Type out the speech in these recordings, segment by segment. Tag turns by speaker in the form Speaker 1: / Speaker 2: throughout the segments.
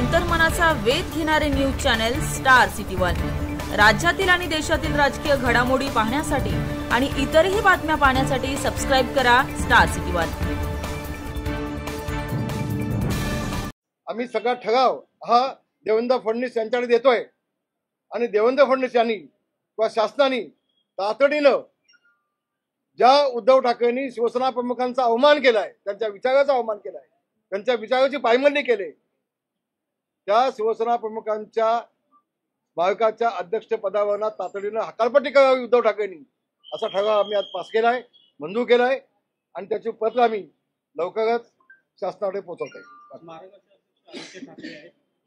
Speaker 1: अंतर्मनाचा वेध घेणारे news channel star city one. राज्यातील आणि देशातील राजकीय घडामोडी पाहण्यासाठी आणि इतरही बातम्या पाहण्यासाठी सबस्क्राइब करा स्टार सिटी वन।
Speaker 2: आम्ही सगळा ठराव हा देवेंद्र फडणवीस यांच्याकडे देतोय आणि देवेंद्र फडणवीस यांनी किंवा शासनाने तातडीनं ज्या उद्धव ठाकरेंनी शिवसेना प्रमुखांचा अवमान केलाय, त्यांच्या विचाराचा अवमान केलाय, त्यांच्या विचाराची पायमल्ली केली, त्या शिवसेना प्रमुखांच्या भाजपाच्या अध्यक्षपदावर तातडीनं हकालपट्टी करावी उद्धव ठाकरेंनी, असा ठराव आम्ही आज पास केलाय, मंजूर केलाय आणि त्याची पत्र आम्ही लवकरच शासनाकडे पोहोचवतोय।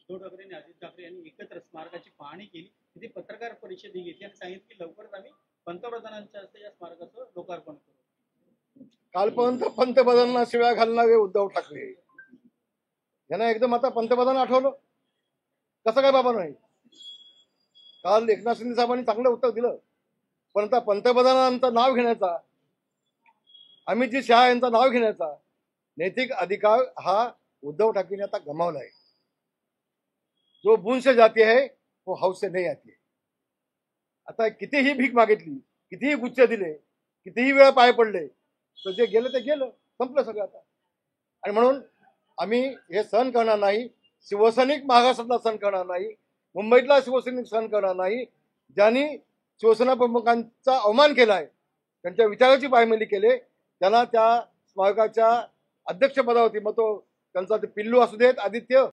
Speaker 3: उद्धव ठाकरे आणि अजित ठाकरे यांनी एकत्र स्मारकाची पाहणी केली, तिथे पत्रकार परिषद घेतली आणि सांगितलं की लवकरच आम्ही पंतप्रधानांच्या हस्ते या स्मारकाचं लोकार्पण करू।
Speaker 2: कालपर्यंत पंतप्रधानांना शिव्या घालणारे उद्धव ठाकरे यांना एकदम आता पंतप्रधान आठवलं, कसं काय बाबा? नाही, काल एकनाथ शिंदे साहेबांनी चांगलं उत्तर दिलं, पण आता पंतप्रधानांचं नाव घेण्याचा, अमित जी शहा यांचं नाव घेण्याचा नैतिक अधिकार हा उद्धव ठाकरेंनी आता गमावलाय। जो बूंद से जाती है वो हाउस से नहीं आती है। आता कितीही भीक मागितली, कितीही गुच्छ दिले, कितीही वेळा पाय पडले, तर जे गेलं ते गेलं, संपलं सगळं आता। आणि म्हणून आम्ही हे सहन करणार नाही, शिवसैनिक महाराष्ट्रातला सहन करणार नाही, मुंबईतला शिवसैनिक सहन करणार नाही, ज्यांनी शिवसेना प्रमुखांचा अवमान केलाय, त्यांच्या विचाराची पायमल्ली केली, त्यांना त्या स्मारकाच्या अध्यक्षपदावरती, मग तो त्यांचा ते पिल्लू असू देत आदित्य